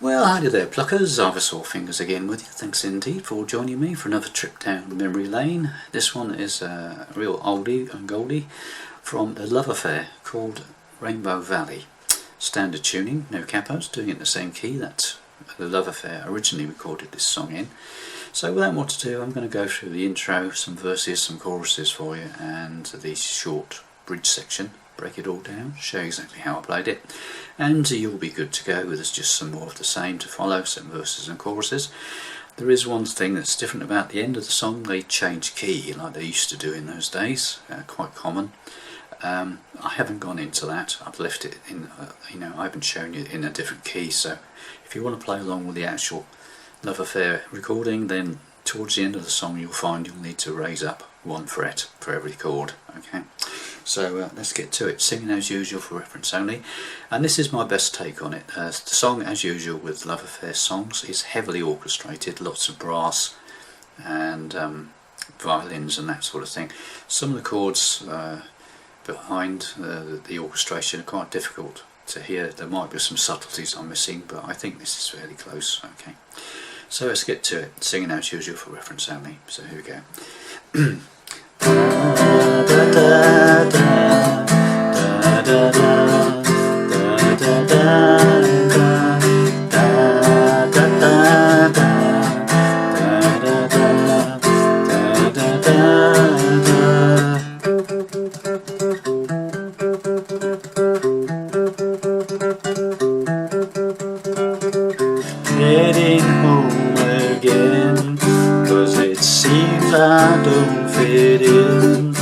Well, howdy there pluckers, Ivor Sawfingers again with you. Thanks indeed for joining me for another trip down memory lane. This one is a real oldie and goldie from The Love Affair called Rainbow Valley. Standard tuning, no capos, doing it in the same key that The Love Affair originally recorded this song in. So without more to do, I'm going to go through the intro, some verses, some choruses for you, and the short bridge section. Break it all down, show you exactly how I played it, and you'll be good to go. There's just some more of the same to follow, some verses and choruses. There is one thing that's different about the end of the song. They change key like they used to do in those days, quite common. I haven't gone into that. I've left it in, I haven't shown you in a different key, so if you want to play along with the actual Love Affair recording, then towards the end of the song you'll find you'll need to raise up one fret for every chord. Okay, so let's get to it. Singing as usual for reference only, and this is my best take on it. The song, as usual with Love Affair songs, is heavily orchestrated, lots of brass and violins and that sort of thing. Some of the chords behind the orchestration are quite difficult to hear. There might be some subtleties I'm missing, but I think this is fairly close. Okay, so let's get to it. Singing as usual for reference only. So here we go. Heading home again, 'cause it seems I don't fit in,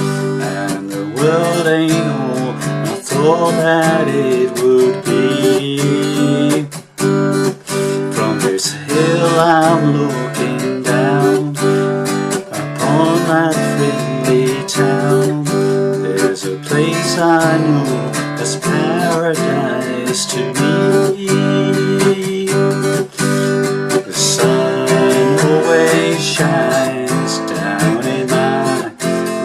and the world ain't all I thought that it would be. From this hill I'm looking down upon that friendly town. There's a place I know that's paradise to me. The sun always shines down in my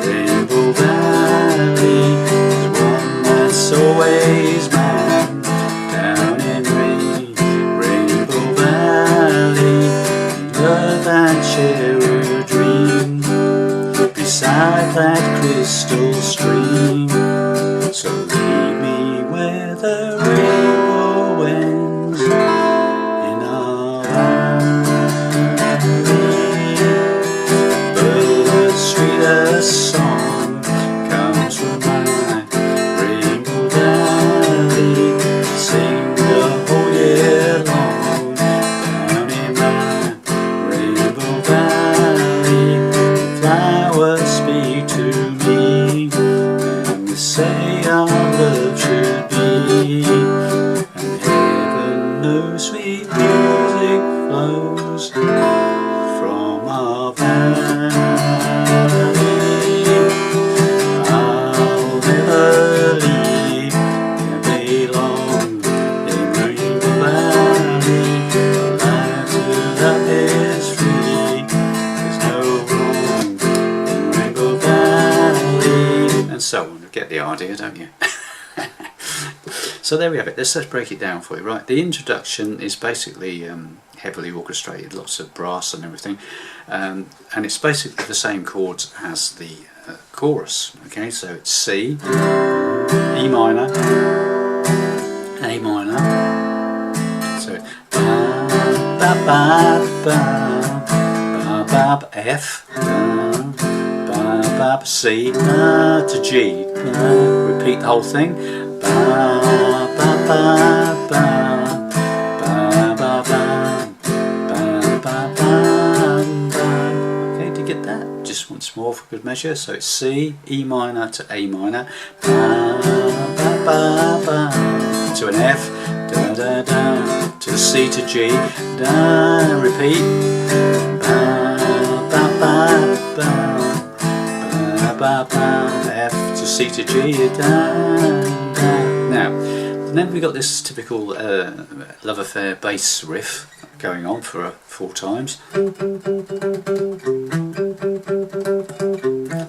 Rainbow Valley. There's one that's always mine down in Rainbow Valley. Love and share a dream beside that crystal stream. So lead me where the rainbow ends in our valley. But the sweetest song comes from my Rainbow Valley. Sing the whole year long down in my Rainbow Valley. Flowers speak to me, and they say our love should be, and heaven knows sweet music flows from our valley. I'll never leave and belong in Rainbow Valley. A life to love is free, there's no wrong in Rainbow Valley, and so on. You get the idea, don't you? So there we have it. Let's break it down for you. Right, the introduction is basically heavily orchestrated, lots of brass and everything, and it's basically the same chords as the chorus. Okay, so it's C, E minor, A minor, so ba ba ba ba ba ba F, ba ba C to G. Repeat the whole thing. Ba ba ba ba ba ba ba ba ba ba. Okay, do you get that? Just once more for good measure. So it's C, E minor to A minor, ba ba ba ba to an F, da da da, to the C to G, da. Repeat. Ba ba ba ba ba ba, F to C to G, da. Now, then we got this typical Love Affair bass riff going on for 4 times.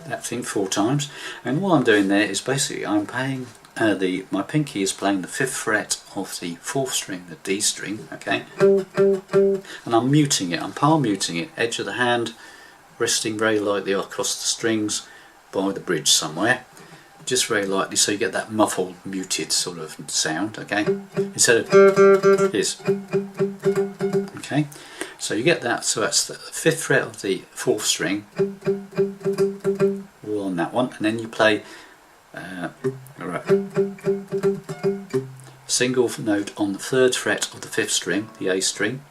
That thing 4 times, and what I'm doing there is basically I'm playing my pinky is playing the 5th fret of the 4th string, the D string, okay, and I'm muting it, I'm palm muting it, edge of the hand resting very lightly across the strings by the bridge somewhere, just very lightly, so you get that muffled, muted sort of sound, okay, instead of this, okay, so you get that, so that's the 5th fret of the 4th string, all on that one, and then you play single note on the 3rd fret of the 5th string, the A string,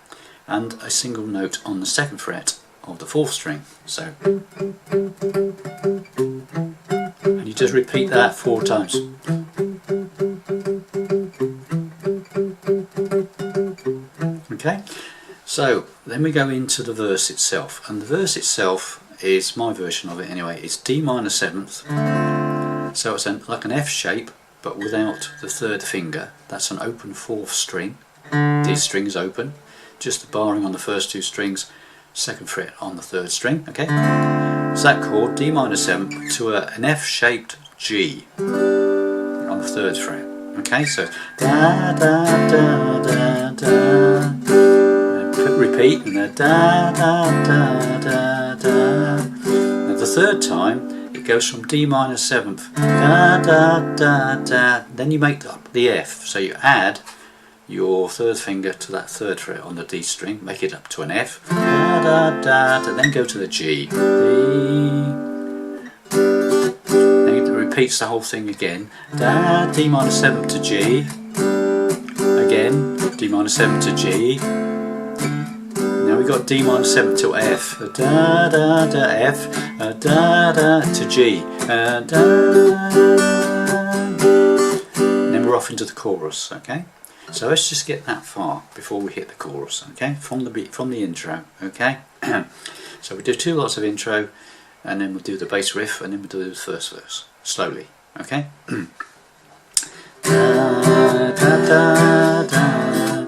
and a single note on the 2nd fret of the 4th string. So, and you just repeat that 4 times. Okay, so then we go into the verse itself, and the verse itself is, my version of it anyway, it's D minor 7th. So it's like an F shape, but without the 3rd finger. That's an open 4th string. These strings open, just the barring on the first 2 strings, 2nd fret on the 3rd string. Okay, so that chord D minor 7th to an F shaped G on the 3rd fret. Okay, so da da da da da. Repeat, and da da da da da. Now the 3rd time, it goes from D minor 7th, da da da da, then you make up the F, so you add your 3rd finger to that 3rd fret on the D string, make it up to an F, da da da, da, then go to the G, then it repeats the whole thing again, da, D minor 7th to G, again, D minor 7th to G. Now we've got D minor 7th to F, da da da F, da da to G, da. And then we're off into the chorus. Okay, so let's just get that far before we hit the chorus. Okay, from the intro. Okay, so we do 2 lots of intro, and then we'll do the bass riff, and then we'll do the first verse slowly. Okay. Da da da da da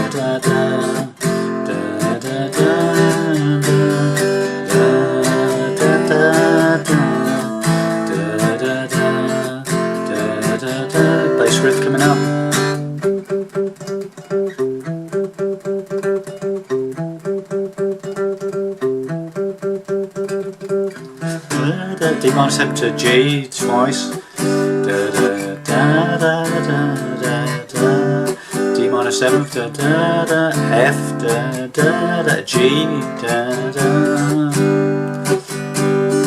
da da. Bass riff coming up. D minor 7th to G twice. D minor 7th to F, G,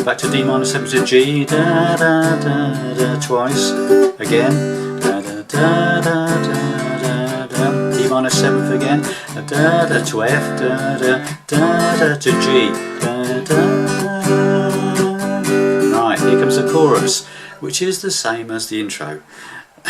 back to D minor 7th to G, twice again, D minor 7th again, to F, to G. Right, here comes the chorus, which is the same as the intro.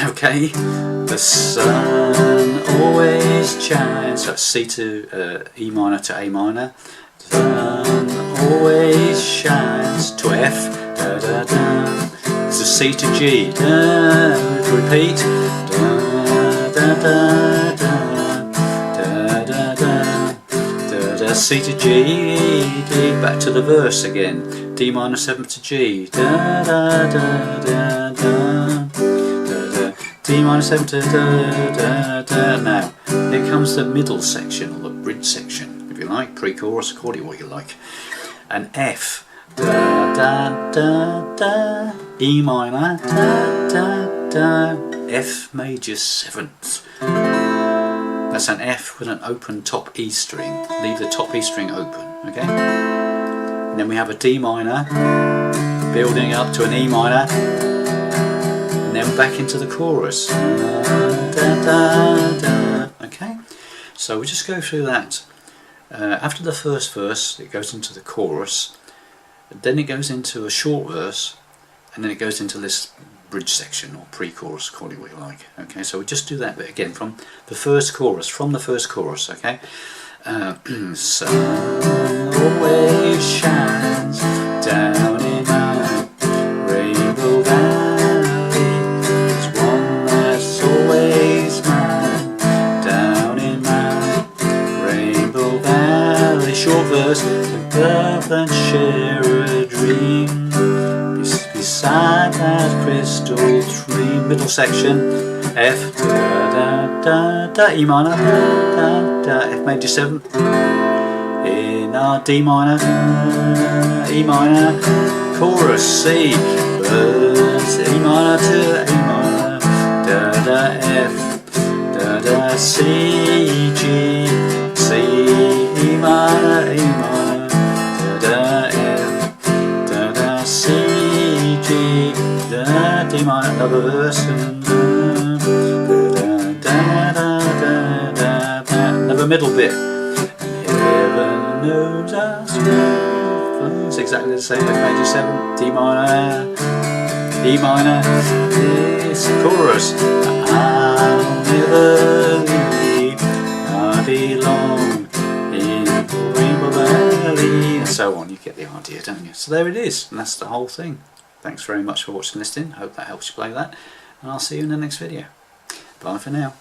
Okay, the sun always shines. So that's C to E minor to A minor. The sun always shines to F. Da da da. It's a C to G. Da. Repeat. Da da da da da da da da. C to G. D. Back to the verse again. D minor 7th to G. Da da da da da. D minor 7 to da da da. Now, here comes the middle section, or the bridge section, if you like, pre-chorus, call it what you like. An F, da da da da, E minor, da da da, F major 7th. That's an F with an open top E string. Leave the top E string open, okay? And then we have a D minor, building up to an E minor, and then back into the chorus. Da, da, da. Okay, so we just go through that. After the first verse, it goes into the chorus, then it goes into a short verse, and then it goes into this bridge section, or pre-chorus, call it what you like. Okay, so we just do that bit again from the first chorus, okay? Sun always shines down in my rainbow valley. There's one that's always mine down in my rainbow valley. Short verse, the birth and share a dream beside that crystal stream. middle section, F, da da da da, E minor, da da da, F major 7, in our D minor, E minor, chorus C, verse, E minor to A minor, da da F, da da C G, C E minor, E minor, da da F, da da C G, da D minor, another verse, da da da da da da, another middle bit. Heaven knows our strength. It's exactly the same. F major 7, D minor, E minor. This chorus. I'll never leave. I belong in Rainbow Valley, and so on. You get the idea, don't you? So there it is, and that's the whole thing. Thanks very much for watching and listening. Hope that helps you play that, and I'll see you in the next video. Bye for now.